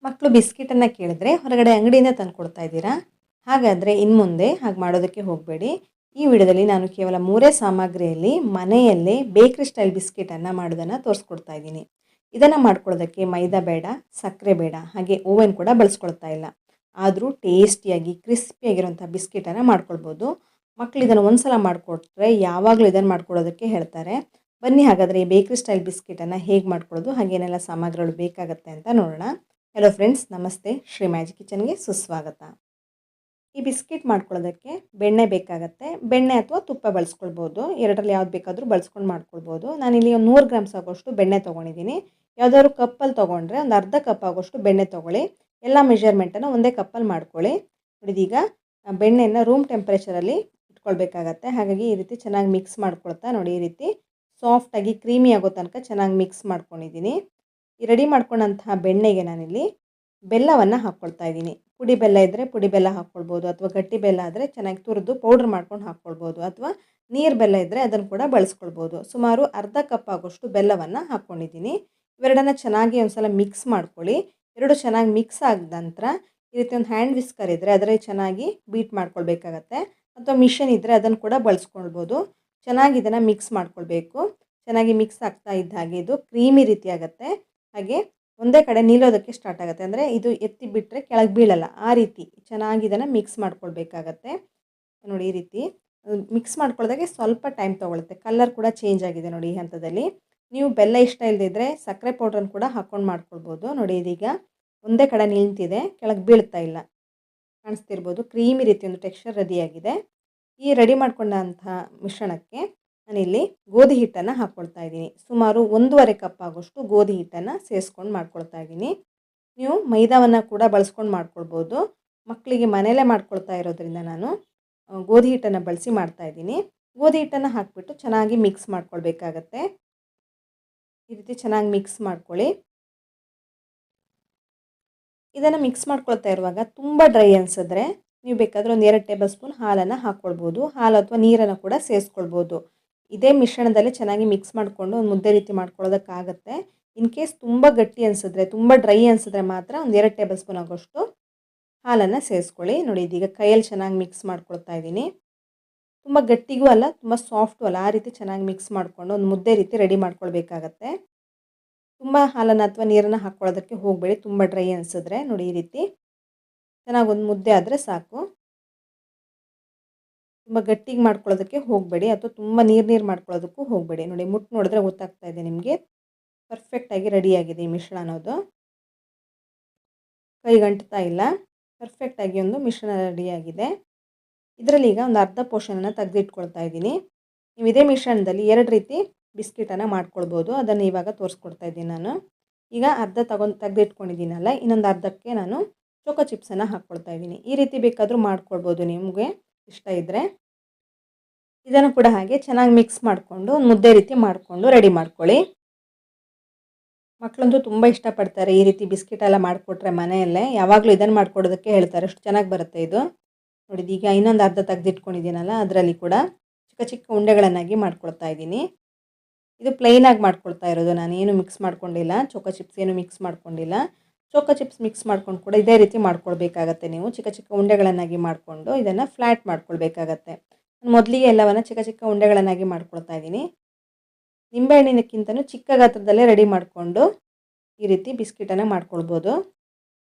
ಮಕ್ಕಳು ಬಿಸ್ಕಿಟನ್ನು ಕೇಳಿದ್ರೆ ಹೊರಗಡೆ ಅಂಗಡಿಯಿಂದ ತಂದು ಕೊಡ್ತಾ ಇದ್ದೀರಾ? ಹಾಗಾದರೆ ಇನ್ನು ಮುಂದೆ ಹಾಗೆ ಮಾಡೋದಕ್ಕೆ ಹೋಗಬೇಡಿ. ಈ ವಿಡಿಯೋದಲ್ಲಿ ನಾನು ಕೇವಲ 3 ಸಾಮಗ್ರಿಯಲ್ಲಿ ಮನೆಯಲ್ಲೇ ಬೇಕ್ರಿ ಸ್ಟೈಲ್ ಬಿಸ್ಕಿಟನ್ನು ಮಾಡೋದನ್ನು ತೋರಿಸ್ಕೊಡ್ತಾ ಇದ್ದೀನಿ. ಇದನ್ನು ಮಾಡ್ಕೊಳ್ಳೋದಕ್ಕೆ ಮೈದಾ ಬೇಡ, ಸಕ್ಕರೆ ಬೇಡ, ಹಾಗೆ ಓವೆನ್ ಕೂಡ ಬಳಸ್ಕೊಳ್ತಾ ಇಲ್ಲ. ಆದರೂ ಟೇಸ್ಟಿಯಾಗಿ ಕ್ರಿಸ್ಪಿಯಾಗಿರೋಂಥ ಬಿಸ್ಕಿಟನ್ನು ಮಾಡ್ಕೊಳ್ಬೋದು. ಮಕ್ಕಳು ಇದನ್ನು ಒಂದು ಸಲ ಮಾಡಿಕೊಟ್ರೆ ಯಾವಾಗಲೂ ಇದನ್ನು ಮಾಡ್ಕೊಳ್ಳೋದಕ್ಕೆ ಹೇಳ್ತಾರೆ. ಬನ್ನಿ ಹಾಗಾದರೆ ಈ ಬೇಕ್ರಿ ಸ್ಟೈಲ್ ಬಿಸ್ಕಿಟನ್ನು ಹೇಗೆ ಮಾಡ್ಕೊಳ್ಳೋದು, ಹಾಗೇನೆಲ್ಲ ಸಾಮಗ್ರಿಗಳು ಬೇಕಾಗುತ್ತೆ ಅಂತ ನೋಡೋಣ. ಹಲೋ ಫ್ರೆಂಡ್ಸ್, ನಮಸ್ತೆ. ಶ್ರೀ ಮ್ಯಾಜಿಕ್ ಕಿಚನ್ಗೆ ಸುಸ್ವಾಗತ. ಈ ಬಿಸ್ಕಿಟ್ ಮಾಡ್ಕೊಳ್ಳೋದಕ್ಕೆ ಬೆಣ್ಣೆ ಬೇಕಾಗುತ್ತೆ. ಬೆಣ್ಣೆ ಅಥವಾ ತುಪ್ಪ ಬಳಸ್ಕೊಳ್ಬೋದು. ಎರಡರಲ್ಲಿ ಯಾವ್ದು ಬೇಕಾದರೂ ಬಳಸ್ಕೊಂಡು ಮಾಡ್ಕೊಳ್ಬೋದು. ನಾನಿಲ್ಲಿ ಒಂದು 100 ಗ್ರಾಮ್ಸ್ ಆಗೋಷ್ಟು ಬೆಣ್ಣೆ ತೊಗೊಂಡಿದ್ದೀನಿ. ಯಾವುದಾದ್ರು ಕಪ್ಪಲ್ಲಿ ತೊಗೊಂಡ್ರೆ ಒಂದು ಅರ್ಧ ಕಪ್ ಆಗೋಷ್ಟು ಬೆಣ್ಣೆ ತೊಗೊಳ್ಳಿ. ಎಲ್ಲ ಮೆಷರ್ಮೆಂಟನ್ನು ಒಂದೇ ಕಪ್ಪಲ್ಲಿ ಮಾಡ್ಕೊಳ್ಳಿ. ಇದೀಗ ಬೆಣ್ಣೆನ ರೂಮ್ ಟೆಂಪ್ರೇಚರಲ್ಲಿ ಇಟ್ಕೊಳ್ಬೇಕಾಗತ್ತೆ. ಹಾಗಾಗಿ ಈ ರೀತಿ ಚೆನ್ನಾಗಿ ಮಿಕ್ಸ್ ಮಾಡ್ಕೊಳ್ತಾ ನೋಡಿ, ಈ ರೀತಿ ಸಾಫ್ಟಾಗಿ ಕ್ರೀಮಿ ಆಗೋ ತನಕ ಚೆನ್ನಾಗಿ ಮಿಕ್ಸ್ ಮಾಡ್ಕೊಂಡಿದ್ದೀನಿ. ಈ ರೆಡಿ ಮಾಡ್ಕೊಂಡಂತಹ ಬೆಣ್ಣೆಗೆ ನಾನಿಲ್ಲಿ ಬೆಲ್ಲವನ್ನು ಹಾಕ್ಕೊಳ್ತಾ ಇದ್ದೀನಿ. ಪುಡಿ ಬೆಲ್ಲ ಇದ್ದರೆ ಪುಡಿ ಬೆಲ್ಲ ಹಾಕ್ಕೊಳ್ಬೋದು, ಅಥವಾ ಗಟ್ಟಿ ಬೆಲ್ಲ ಆದರೆ ಚೆನ್ನಾಗಿ ತುರಿದು ಪೌಡ್ರ್ ಮಾಡ್ಕೊಂಡು ಹಾಕ್ಕೊಳ್ಬೋದು, ಅಥವಾ ನೀರು ಬೆಲ್ಲ ಇದ್ದರೆ ಅದನ್ನು ಕೂಡ ಬಳಸ್ಕೊಳ್ಬೋದು. ಸುಮಾರು ಅರ್ಧ ಕಪ್ ಆಗೋಷ್ಟು ಬೆಲ್ಲವನ್ನು ಹಾಕ್ಕೊಂಡಿದ್ದೀನಿ. ಇವೆರಡನ್ನು ಚೆನ್ನಾಗಿ ಒಂದು ಸಲ ಮಿಕ್ಸ್ ಮಾಡ್ಕೊಳ್ಳಿ. ಎರಡು ಚೆನ್ನಾಗಿ ಮಿಕ್ಸ್ ಆದ ನಂತರ ಈ ರೀತಿ ಒಂದು ಹ್ಯಾಂಡ್ ವಿಸ್ಕರ್ ಇದ್ದರೆ ಅದರಲ್ಲಿ ಚೆನ್ನಾಗಿ ಬೀಟ್ ಮಾಡ್ಕೊಳ್ಬೇಕಾಗತ್ತೆ, ಅಥವಾ ಮಿಷನ್ ಇದ್ದರೆ ಅದನ್ನು ಕೂಡ ಬಳಸ್ಕೊಳ್ಬೋದು. ಚೆನ್ನಾಗಿ ಇದನ್ನು ಮಿಕ್ಸ್ ಮಾಡ್ಕೊಳ್ಬೇಕು. ಚೆನ್ನಾಗಿ ಮಿಕ್ಸ್ ಆಗ್ತಾ ಇದ್ದ ಹಾಗೆ ಇದು ಕ್ರೀಮಿ ರೀತಿ ಆಗುತ್ತೆ. ಹಾಗೆ ಒಂದೇ ಕಡೆ ನಿಲ್ಲೋದಕ್ಕೆ ಸ್ಟಾರ್ಟ್ ಆಗುತ್ತೆ, ಅಂದರೆ ಇದು ಎತ್ತಿ ಬಿಟ್ಟರೆ ಕೆಳಗೆ ಬೀಳಲ್ಲ, ಆ ರೀತಿ ಚೆನ್ನಾಗಿ ಇದನ್ನು ಮಿಕ್ಸ್ ಮಾಡ್ಕೊಳ್ಬೇಕಾಗತ್ತೆ. ನೋಡಿ, ಈ ರೀತಿ ಮಿಕ್ಸ್ ಮಾಡ್ಕೊಳ್ಳೋದಕ್ಕೆ ಸ್ವಲ್ಪ ಟೈಮ್ ತೊಗೊಳುತ್ತೆ. ಕಲರ್ ಕೂಡ ಚೇಂಜ್ ಆಗಿದೆ ನೋಡಿ ಈ ಹಂತದಲ್ಲಿ. ನೀವು ಬೆಲ್ಲ ಇಷ್ಟ ಇಲ್ಲದಿದ್ದರೆ ಸಕ್ಕರೆ ಪೌಡ್ರನ್ನು ಕೂಡ ಹಾಕ್ಕೊಂಡು ಮಾಡ್ಕೊಳ್ಬೋದು. ನೋಡಿ, ಇದೀಗ ಒಂದೇ ಕಡೆ ನಿಂತಿದೆ, ಕೆಳಗೆ ಬೀಳ್ತಾ ಇಲ್ಲ, ಕಾಣಿಸ್ತಿರ್ಬೋದು. ಕ್ರೀಮಿ ರೀತಿ ಒಂದು ಟೆಕ್ಸ್ಚರ್ ರೆಡಿಯಾಗಿದೆ. ಈ ರೆಡಿ ಮಾಡ್ಕೊಂಡಂಥ ಮಿಶ್ರಣಕ್ಕೆ ನಾನಿಲ್ಲಿ ಗೋಧಿ ಹಿಟ್ಟನ್ನು ಹಾಕ್ಕೊಳ್ತಾ ಇದ್ದೀನಿ. ಸುಮಾರು 1.5 ಕಪ್ ಆಗೋಷ್ಟು ಗೋಧಿ ಹಿಟ್ಟನ್ನು ಸೇರಿಸ್ಕೊಂಡು ಮಾಡ್ಕೊಳ್ತಾ ಇದ್ದೀನಿ. ನೀವು ಮೈದಾವನ್ನು ಕೂಡ ಬಳಸ್ಕೊಂಡು ಮಾಡ್ಕೊಳ್ಬೋದು. ಮಕ್ಕಳಿಗೆ ಮನೆಯಲ್ಲೇ ಮಾಡ್ಕೊಳ್ತಾ ಇರೋದ್ರಿಂದ ನಾನು ಗೋಧಿ ಹಿಟ್ಟನ್ನು ಬಳಸಿ ಮಾಡ್ತಾಯಿದ್ದೀನಿ. ಗೋಧಿ ಹಿಟ್ಟನ್ನು ಹಾಕಿಬಿಟ್ಟು ಚೆನ್ನಾಗಿ ಮಿಕ್ಸ್ ಮಾಡ್ಕೊಳ್ಬೇಕಾಗತ್ತೆ. ಈ ರೀತಿ ಚೆನ್ನಾಗಿ ಮಿಕ್ಸ್ ಮಾಡ್ಕೊಳ್ಳಿ. ಇದನ್ನು ಮಿಕ್ಸ್ ಮಾಡ್ಕೊಳ್ತಾ ಇರುವಾಗ ತುಂಬ ಡ್ರೈ ಅನಿಸಿದ್ರೆ ನೀವು ಬೇಕಾದರೆ ಒಂದು 2 ಟೇಬಲ್ ಸ್ಪೂನ್ ಹಾಲನ್ನು ಹಾಕ್ಕೊಳ್ಬೋದು. ಹಾಲು ಅಥವಾ ನೀರನ್ನು ಕೂಡ ಸೇರಿಸ್ಕೊಳ್ಬೋದು. ಇದೇ ಮಿಶ್ರಣದಲ್ಲಿ ಚೆನ್ನಾಗಿ ಮಿಕ್ಸ್ ಮಾಡಿಕೊಂಡು ಒಂದು ಮುದ್ದೆ ರೀತಿ ಮಾಡ್ಕೊಳ್ಳೋದಕ್ಕಾಗತ್ತೆ. ಇನ್ ಕೇಸ್ ತುಂಬ ಗಟ್ಟಿ ಅನಿಸಿದ್ರೆ, ತುಂಬ ಡ್ರೈ ಅನಿಸಿದ್ರೆ ಮಾತ್ರ ಒಂದು 2 ಟೇಬಲ್ ಸ್ಪೂನ್ ಆಗೋಷ್ಟು ಹಾಲನ್ನು ಸೇರಿಸ್ಕೊಳ್ಳಿ. ನೋಡಿ, ಇದೀಗ ಕೈಯಲ್ಲಿ ಚೆನ್ನಾಗಿ ಮಿಕ್ಸ್ ಮಾಡ್ಕೊಳ್ತಾ ಇದ್ದೀನಿ. ತುಂಬ ಗಟ್ಟಿಗೂ ಅಲ್ಲ, ತುಂಬ ಸಾಫ್ಟು ಅಲ್ಲ, ಆ ರೀತಿ ಚೆನ್ನಾಗಿ ಮಿಕ್ಸ್ ಮಾಡಿಕೊಂಡು ಒಂದು ಮುದ್ದೆ ರೀತಿ ರೆಡಿ ಮಾಡ್ಕೊಳ್ಬೇಕಾಗತ್ತೆ. ತುಂಬ ಹಾಲನ್ನು ಅಥವಾ ನೀರನ್ನು ಹಾಕ್ಕೊಳ್ಳೋದಕ್ಕೆ ಹೋಗಬೇಡಿ, ತುಂಬ ಡ್ರೈ ಅನಿಸಿದ್ರೆ. ನೋಡಿ, ಈ ರೀತಿ ಚೆನ್ನಾಗಿ ಒಂದು ಮುದ್ದೆ ಆದರೆ ಸಾಕು. ತುಂಬ ಗಟ್ಟಿಗೆ ಮಾಡ್ಕೊಳ್ಳೋದಕ್ಕೆ ಹೋಗಬೇಡಿ, ಅಥವಾ ತುಂಬ ನೀರು ಮಾಡ್ಕೊಳ್ಳೋದಕ್ಕೂ ಹೋಗಬೇಡಿ. ನೋಡಿ, ಮುಟ್ಟು ನೋಡಿದ್ರೆ ಗೊತ್ತಾಗ್ತಾ ಇದೆ ನಿಮಗೆ, ಪರ್ಫೆಕ್ಟಾಗಿ ರೆಡಿಯಾಗಿದೆ ಈ ಮಿಶ್ರಣ ಅನ್ನೋದು. ಕೈಗಂಟ್ತಾ ಇಲ್ಲ, ಪರ್ಫೆಕ್ಟಾಗಿ ಒಂದು ಮಿಶ್ರಣ ರೆಡಿಯಾಗಿದೆ. ಇದರಲ್ಲಿ ಈಗ ಒಂದು ಅರ್ಧ ಪೋರ್ಷನನ್ನು ತೆಗೆದಿಟ್ಕೊಳ್ತಾ ಇದ್ದೀನಿ. ನೀವು ಇದೇ ಮಿಶ್ರಣದಲ್ಲಿ 2 ರೀತಿ ಬಿಸ್ಕಿಟನ್ನು ಮಾಡ್ಕೊಳ್ಬೋದು. ಅದನ್ನು ಇವಾಗ ತೋರಿಸ್ಕೊಡ್ತಾ ಇದ್ದೀನಿ ನಾನು. ಈಗ ಅರ್ಧ ತೆಗೆದಿಟ್ಕೊಂಡಿದ್ದೀನಲ್ಲ, ಇನ್ನೊಂದು ಅರ್ಧಕ್ಕೆ ನಾನು ಚೋಕೋ ಚಿಪ್ಸನ್ನು ಹಾಕ್ಕೊಳ್ತಾ ಇದ್ದೀನಿ. ಈ ರೀತಿ ಬೇಕಾದರೂ ಮಾಡ್ಕೊಳ್ಬೋದು ನಿಮಗೆ ಇಷ್ಟ ಇದ್ದರೆ. ಇದನ್ನು ಕೂಡ ಹಾಗೆ ಚೆನ್ನಾಗಿ ಮಿಕ್ಸ್ ಮಾಡಿಕೊಂಡು ಒಂದು ಮುದ್ದೆ ರೀತಿ ಮಾಡಿಕೊಂಡು ರೆಡಿ ಮಾಡ್ಕೊಳ್ಳಿ. ಮಕ್ಕಳಂತೂ ತುಂಬ ಇಷ್ಟಪಡ್ತಾರೆ ಈ ರೀತಿ ಬಿಸ್ಕಿಟ್ ಎಲ್ಲ ಮಾಡಿಕೊಟ್ರೆ ಮನೆಯಲ್ಲೇ. ಯಾವಾಗಲೂ ಇದನ್ನು ಮಾಡಿಕೊಡೋದಕ್ಕೆ ಹೇಳ್ತಾರೆ, ಅಷ್ಟು ಚೆನ್ನಾಗಿ ಬರುತ್ತೆ ಇದು. ನೋಡಿ, ಈಗ ಇನ್ನೊಂದು ಅರ್ಧ ತೆಗೆದಿಟ್ಕೊಂಡಿದ್ದೀನಲ್ಲ, ಅದರಲ್ಲಿ ಕೂಡ ಚಿಕ್ಕ ಚಿಕ್ಕ ಉಂಡೆಗಳನ್ನಾಗಿ ಮಾಡ್ಕೊಳ್ತಾ ಇದ್ದೀನಿ. ಇದು ಪ್ಲೈನಾಗಿ ಮಾಡ್ಕೊಳ್ತಾ ಇರೋದು, ನಾನೇನು ಮಿಕ್ಸ್ ಮಾಡ್ಕೊಂಡಿಲ್ಲ. ಚೋಕೋ ಚಿಪ್ಸ್ ಏನು ಮಿಕ್ಸ್ ಮಾಡ್ಕೊಂಡಿಲ್ಲ. ಚೋಕೋ ಚಿಪ್ಸ್ ಮಿಕ್ಸ್ ಮಾಡ್ಕೊಂಡು ಕೂಡ ಇದೇ ರೀತಿ ಮಾಡ್ಕೊಳ್ಬೇಕಾಗತ್ತೆ. ನೀವು ಚಿಕ್ಕ ಚಿಕ್ಕ ಉಂಡೆಗಳನ್ನಾಗಿ ಮಾಡಿಕೊಂಡು ಇದನ್ನು ಫ್ಲ್ಯಾಟ್ ಮಾಡ್ಕೊಳ್ಬೇಕಾಗತ್ತೆ. ಮೊದಲಿಗೆ ಎಲ್ಲವನ್ನು ಚಿಕ್ಕ ಚಿಕ್ಕ ಉಂಡೆಗಳನ್ನಾಗಿ ಮಾಡ್ಕೊಳ್ತಾ ಇದ್ದೀನಿ. ನಿಂಬೆಹಣ್ಣಿನಕ್ಕಿಂತಲೂ ಚಿಕ್ಕ ಗಾತ್ರದಲ್ಲೇ ರೆಡಿ ಮಾಡಿಕೊಂಡು ಈ ರೀತಿ ಬಿಸ್ಕಿಟನ್ನು ಮಾಡ್ಕೊಳ್ಬೋದು.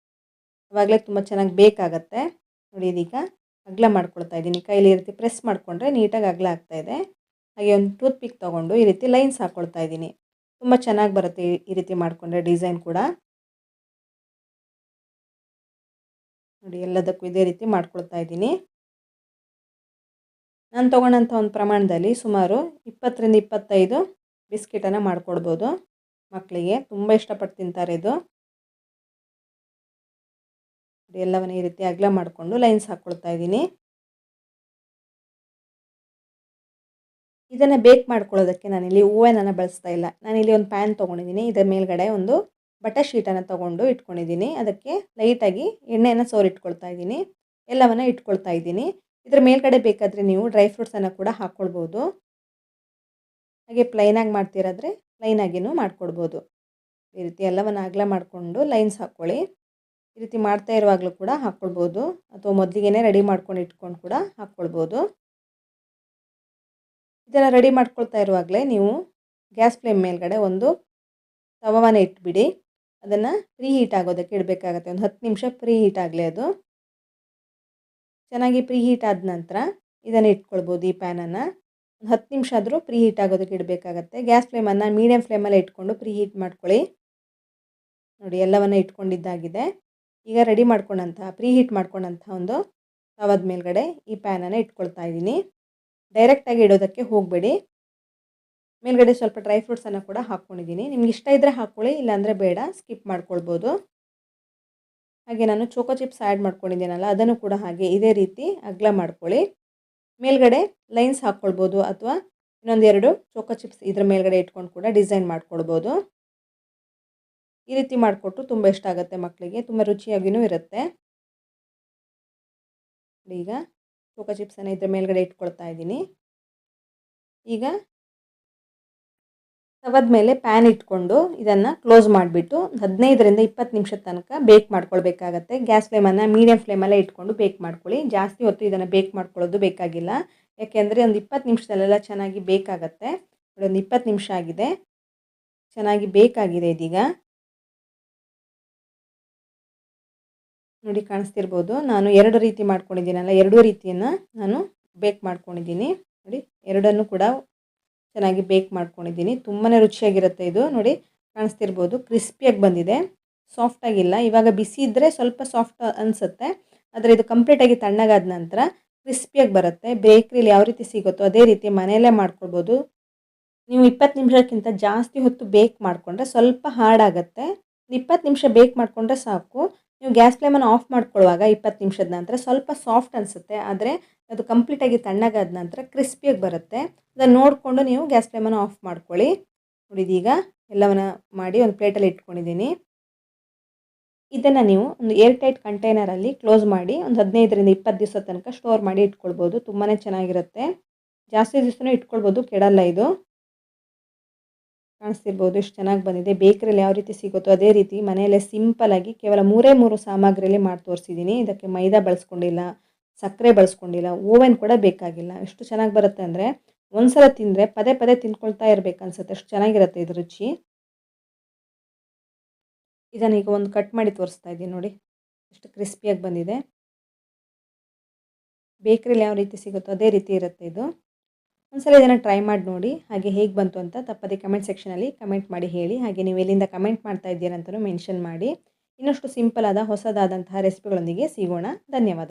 ಆವಾಗಲೇ ತುಂಬ ಚೆನ್ನಾಗಿ ಬೇಕಾಗತ್ತೆ. ನೋಡಿ, ಇದೀಗ ಅಗಲ ಮಾಡ್ಕೊಳ್ತಾ ಇದ್ದೀನಿ. ಕೈಲಿ ಈ ರೀತಿ ಪ್ರೆಸ್ ಮಾಡಿಕೊಂಡ್ರೆ ನೀಟಾಗಿ ಅಗಲ ಆಗ್ತಾಯಿದೆ. ಹಾಗೆ ಒಂದು ಟೂತ್ ಪಿಕ್ ತೊಗೊಂಡು ಈ ರೀತಿ ಲೈನ್ಸ್ ಹಾಕ್ಕೊಳ್ತಾ ಇದ್ದೀನಿ. ತುಂಬ ಚೆನ್ನಾಗಿ ಬರುತ್ತೆ ಈ ರೀತಿ ಮಾಡಿಕೊಂಡ್ರೆ ಡಿಸೈನ್ ಕೂಡ. ನೋಡಿ, ಎಲ್ಲದಕ್ಕೂ ಇದೇ ರೀತಿ ಮಾಡ್ಕೊಳ್ತಾ ಇದ್ದೀನಿ. ನಾನು ತೊಗೊಂಡಂಥ ಒಂದು ಪ್ರಮಾಣದಲ್ಲಿ ಸುಮಾರು 20ರಿಂದ 25 ಬಿಸ್ಕಿಟನ್ನು ಮಾಡಿಕೊಡ್ಬೋದು ಮಕ್ಕಳಿಗೆ. ತುಂಬ ಇಷ್ಟಪಟ್ಟು ತಿಂತಾರೆ ಇದು. ಎಲ್ಲವನ್ನ ಈ ರೀತಿ ಅಗಲ ಮಾಡಿಕೊಂಡು ಲೈನ್ಸ್ ಹಾಕ್ಕೊಳ್ತಾ ಇದ್ದೀನಿ. ಇದನ್ನು ಬೇಕ್ ಮಾಡ್ಕೊಳ್ಳೋದಕ್ಕೆ ನಾನಿಲ್ಲಿ ಓವನನ್ನು ಬಳಸ್ತಾ ಇಲ್ಲ. ನಾನಿಲ್ಲಿ ಒಂದು ಪ್ಯಾನ್ ತೊಗೊಂಡಿದ್ದೀನಿ. ಇದರ ಮೇಲ್ಗಡೆ ಒಂದು ಬಟರ್ ಶೀಟನ್ನು ತೊಗೊಂಡು ಇಟ್ಕೊಂಡಿದ್ದೀನಿ. ಅದಕ್ಕೆ ಲೈಟಾಗಿ ಎಣ್ಣೆಯನ್ನು ಸೋರಿಟ್ಕೊಳ್ತಾ ಇದ್ದೀನಿ. ಎಲ್ಲವನ್ನು ಇಟ್ಕೊಳ್ತಾ ಇದ್ದೀನಿ. ಇದರ ಮೇಲ್ಗಡೆ ಬೇಕಾದರೆ ನೀವು ಡ್ರೈ ಫ್ರೂಟ್ಸನ್ನು ಕೂಡ ಹಾಕ್ಕೊಳ್ಬೋದು. ಹಾಗೆ ಪ್ಲೈನಾಗಿ ಮಾಡ್ತಿರಾದರೆ ಪ್ಲೈನಾಗಿಯೂ ಮಾಡ್ಕೊಡ್ಬೋದು. ಈ ರೀತಿ ಎಲ್ಲವನ್ನು ಅಗಲ ಮಾಡಿಕೊಂಡು ಲೈನ್ಸ್ ಹಾಕ್ಕೊಳ್ಳಿ. ಈ ರೀತಿ ಮಾಡ್ತಾ ಇರುವಾಗಲೂ ಕೂಡ ಹಾಕ್ಕೊಳ್ಬೋದು, ಅಥವಾ ಮೊದಲಿಗೆ ರೆಡಿ ಮಾಡ್ಕೊಂಡು ಇಟ್ಕೊಂಡು ಕೂಡ ಹಾಕ್ಕೊಳ್ಬೋದು. ಇದನ್ನು ರೆಡಿ ಮಾಡ್ಕೊಳ್ತಾ ಇರುವಾಗಲೇ ನೀವು ಗ್ಯಾಸ್ ಫ್ಲೇಮ್ ಮೇಲ್ಗಡೆ ಒಂದು ತವವನ್ನು ಇಟ್ಬಿಡಿ. ಅದನ್ನು ಪ್ರೀ ಹೀಟ್ ಆಗೋದಕ್ಕೆ ಇಡಬೇಕಾಗತ್ತೆ. ಒಂದು 10 ನಿಮಿಷ ಪ್ರೀ ಹೀಟ್ ಆಗಲಿ. ಅದು ಚೆನ್ನಾಗಿ ಪ್ರೀ ಹೀಟ್ ಆದ ನಂತರ ಇದನ್ನು ಇಟ್ಕೊಳ್ಬೋದು. ಈ ಪ್ಯಾನನ್ನು ಒಂದು 10 ನಿಮಿಷ ಆದರೂ ಪ್ರೀ ಹೀಟ್ ಆಗೋದಕ್ಕೆ ಇಡಬೇಕಾಗತ್ತೆ. ಗ್ಯಾಸ್ ಫ್ಲೇಮನ್ನು ಮೀಡಿಯಮ್ ಫ್ಲೇಮಲ್ಲೇ ಇಟ್ಕೊಂಡು ಪ್ರೀ ಹೀಟ್ ಮಾಡ್ಕೊಳ್ಳಿ. ನೋಡಿ, ಎಲ್ಲವನ್ನು ಇಟ್ಕೊಂಡಿದ್ದಾಗಿದೆ. ಈಗ ರೆಡಿ ಮಾಡ್ಕೊಂಡಂತಹ ಪ್ರೀ ಹೀಟ್ ಮಾಡ್ಕೊಂಡಂತಹ ಒಂದು ತವದ ಮೇಲ್ಗಡೆ ಈ ಪ್ಯಾನನ್ನು ಇಟ್ಕೊಳ್ತಾ ಇದ್ದೀನಿ. ಡೈರೆಕ್ಟಾಗಿ ಇಡೋದಕ್ಕೆ ಹೋಗಬೇಡಿ. ಮೇಲ್ಗಡೆ ಸ್ವಲ್ಪ ಡ್ರೈ ಫ್ರೂಟ್ಸನ್ನು ಕೂಡ ಹಾಕ್ಕೊಂಡಿದ್ದೀನಿ. ನಿಮ್ಗೆ ಇಷ್ಟ ಇದ್ದರೆ ಹಾಕ್ಕೊಳ್ಳಿ, ಇಲ್ಲಾಂದರೆ ಬೇಡ, ಸ್ಕಿಪ್ ಮಾಡ್ಕೊಳ್ಬೋದು. ಹಾಗೆ ನಾನು ಚೋಕೋ ಚಿಪ್ಸ್ ಆ್ಯಡ್ ಮಾಡ್ಕೊಂಡಿದ್ದೀನಲ್ಲ, ಅದನ್ನು ಕೂಡ ಹಾಗೆ ಇದೇ ರೀತಿ ಅಗಲ ಮಾಡ್ಕೊಳ್ಳಿ. ಮೇಲ್ಗಡೆ ಲೈನ್ಸ್ ಹಾಕ್ಕೊಳ್ಬೋದು, ಅಥವಾ ಇನ್ನೊಂದೆರಡು ಚೋಕೋ ಚಿಪ್ಸ್ ಇದರ ಮೇಲ್ಗಡೆ ಇಟ್ಕೊಂಡು ಕೂಡ ಡಿಸೈನ್ ಮಾಡ್ಕೊಳ್ಬೋದು. ಈ ರೀತಿ ಮಾಡಿಕೊಟ್ಟು ತುಂಬ ಇಷ್ಟ ಆಗುತ್ತೆ ಮಕ್ಕಳಿಗೆ, ತುಂಬ ರುಚಿಯಾಗಿಯೂ ಇರುತ್ತೆ. ಈಗ ಚೋಕೋ ಚಿಪ್ಸನ್ನು ಇದರ ಮೇಲ್ಗಡೆ ಇಟ್ಕೊಳ್ತಾ ಇದ್ದೀನಿ. ಈಗ ತವದ ಮೇಲೆ ಪ್ಯಾನ್ ಇಟ್ಕೊಂಡು ಇದನ್ನು ಕ್ಲೋಸ್ ಮಾಡಿಬಿಟ್ಟು 15ರಿಂದ 20 ನಿಮಿಷದ ತನಕ ಬೇಕ್ ಮಾಡ್ಕೊಳ್ಬೇಕಾಗತ್ತೆ. ಗ್ಯಾಸ್ ಫ್ಲೇಮನ್ನು ಮೀಡಿಯಮ್ ಫ್ಲೇಮಲ್ಲೇ ಇಟ್ಕೊಂಡು ಬೇಕ್ ಮಾಡ್ಕೊಳ್ಳಿ. ಜಾಸ್ತಿ ಹೊತ್ತು ಇದನ್ನು ಬೇಕ್ ಮಾಡ್ಕೊಳ್ಳೋದು ಬೇಕಾಗಿಲ್ಲ, ಯಾಕೆಂದರೆ ಒಂದು 20 ನಿಮಿಷದಲ್ಲೆಲ್ಲ ಚೆನ್ನಾಗಿ ಬೇಕಾಗತ್ತೆ. ಒಂದು 20 ನಿಮಿಷ ಆಗಿದೆ, ಚೆನ್ನಾಗಿ ಬೇಕಾಗಿದೆ ಇದೀಗ. ನೋಡಿ, ಕಾಣಿಸ್ತಿರ್ಬೋದು. ನಾನು 2 ರೀತಿ ಮಾಡ್ಕೊಂಡಿದ್ದೀನಲ್ಲ, 2 ರೀತಿಯನ್ನು ನಾನು ಬೇಕ್ ಮಾಡ್ಕೊಂಡಿದ್ದೀನಿ. ನೋಡಿ, ಎರಡನ್ನೂ ಕೂಡ ಚೆನ್ನಾಗಿ ಬೇಕ್ ಮಾಡ್ಕೊಂಡಿದ್ದೀನಿ. ತುಂಬಾ ರುಚಿಯಾಗಿರುತ್ತೆ ಇದು. ನೋಡಿ, ಕಾಣಿಸ್ತಿರ್ಬೋದು, ಕ್ರಿಸ್ಪಿಯಾಗಿ ಬಂದಿದೆ, ಸಾಫ್ಟಾಗಿಲ್ಲ. ಇವಾಗ ಬಿಸಿ ಇದ್ದರೆ ಸ್ವಲ್ಪ ಸಾಫ್ಟ್ ಅನಿಸುತ್ತೆ, ಆದರೆ ಇದು ಕಂಪ್ಲೀಟಾಗಿ ತಣ್ಣಗಾದ ನಂತರ ಕ್ರಿಸ್ಪಿಯಾಗಿ ಬರುತ್ತೆ. ಬೇಕ್ರಿಲಿ ಯಾವ ರೀತಿ ಸಿಗುತ್ತೋ ಅದೇ ರೀತಿ ಮನೆಯಲ್ಲೇ ಮಾಡ್ಕೊಳ್ಬೋದು. ನೀವು 20 ನಿಮಿಷಕ್ಕಿಂತ ಜಾಸ್ತಿ ಹೊತ್ತು ಬೇಕ್ ಮಾಡಿಕೊಂಡ್ರೆ ಸ್ವಲ್ಪ ಹಾರ್ಡಾಗುತ್ತೆ. 20 ನಿಮಿಷ ಬೇಕ್ ಮಾಡಿಕೊಂಡ್ರೆ ಸಾಕು. ನೀವು ಗ್ಯಾಸ್ ಫ್ಲೇಮನ್ನು ಆಫ್ ಮಾಡ್ಕೊಳ್ಳುವಾಗ 20 ನಿಮಿಷದ ನಂತರ ಸ್ವಲ್ಪ ಸಾಫ್ಟ್ ಅನಿಸುತ್ತೆ, ಆದರೆ ಅದು ಕಂಪ್ಲೀಟಾಗಿ ತಣ್ಣಗಾದ ನಂತರ ಕ್ರಿಸ್ಪಿಯಾಗಿ ಬರುತ್ತೆ. ಅದನ್ನು ನೋಡಿಕೊಂಡು ನೀವು ಗ್ಯಾಸ್ ಫ್ಲೇಮನ್ನು ಆಫ್ ಮಾಡ್ಕೊಳ್ಳಿ. ನೋಡಿ, ಇದೀಗ ಎಲ್ಲವನ್ನು ಮಾಡಿ ಒಂದು ಪ್ಲೇಟಲ್ಲಿ ಇಟ್ಕೊಂಡಿದ್ದೀನಿ. ಇದನ್ನು ನೀವು ಒಂದು ಏರ್ ಟೈಟ್ ಕಂಟೈನರಲ್ಲಿ ಕ್ಲೋಸ್ ಮಾಡಿ ಒಂದು 15ರಿಂದ 20 ದಿವಸದ ತನಕ ಸ್ಟೋರ್ ಮಾಡಿ ಇಟ್ಕೊಳ್ಬೋದು. ತುಂಬಾ ಚೆನ್ನಾಗಿರುತ್ತೆ, ಜಾಸ್ತಿ ದಿವಸನೂ ಇಟ್ಕೊಳ್ಬೋದು, ಕೆಡಲ್ಲ ಇದು. ಕಾಣಿಸ್ತಿರ್ಬೋದು ಎಷ್ಟು ಚೆನ್ನಾಗಿ ಬಂದಿದೆ. ಬೇಕರಿಯಲ್ಲಿ ಯಾವ ರೀತಿ ಸಿಗುತ್ತೋ ಅದೇ ರೀತಿ ಮನೆಯಲ್ಲೇ ಸಿಂಪಲಾಗಿ ಕೇವಲ 3 ಸಾಮಗ್ರಿಯಲ್ಲಿ ಮಾಡಿ ತೋರಿಸಿದ್ದೀನಿ. ಇದಕ್ಕೆ ಮೈದಾ ಬಳಸ್ಕೊಂಡಿಲ್ಲ, ಸಕ್ಕರೆ ಬಳಸ್ಕೊಂಡಿಲ್ಲ, ಓವೆನ್ ಕೂಡ ಬೇಕಾಗಿಲ್ಲ. ಎಷ್ಟು ಚೆನ್ನಾಗಿ ಬರುತ್ತೆ ಅಂದರೆ ಒಂದು ಸಲ ತಿಂದರೆ ಪದೇ ಪದೇ ತಿನ್ಕೊಳ್ತಾ ಇರಬೇಕು ಅನ್ಸುತ್ತೆ, ಅಷ್ಟು ಚೆನ್ನಾಗಿರುತ್ತೆ ಇದು ರುಚಿ. ಇದನ್ನು ಈಗ ಒಂದು ಕಟ್ ಮಾಡಿ ತೋರಿಸ್ತಾ ಇದ್ದೀನಿ. ನೋಡಿ, ಎಷ್ಟು ಕ್ರಿಸ್ಪಿಯಾಗಿ ಬಂದಿದೆ. ಬೇಕರಿಯಲ್ಲಿ ಯಾವ ರೀತಿ ಸಿಗುತ್ತೋ ಅದೇ ರೀತಿ ಇರುತ್ತೆ ಇದು. ಒಂದ್ಸಲ ಇದನ್ನು ಟ್ರೈ ಮಾಡಿ ನೋಡಿ. ಹಾಗೆ ಹೇಗೆ ಬಂತು ಅಂತ ತಪ್ಪದೆ ಕಮೆಂಟ್ ಸೆಕ್ಷನಲ್ಲಿ ಕಮೆಂಟ್ ಮಾಡಿ ಹೇಳಿ. ಹಾಗೆ ನೀವು ಎಲ್ಲಿಂದ ಕಮೆಂಟ್ ಮಾಡ್ತಾ ಇದ್ದೀರಾ ಅಂತಲೂ ಮೆನ್ಷನ್ ಮಾಡಿ. ಇನ್ನಷ್ಟು ಸಿಂಪಲ್ ಆದ ಹೊಸದಾದಂತಹ ರೆಸಿಪಿಗಳೊಂದಿಗೆ ಸಿಗೋಣ. ಧನ್ಯವಾದ.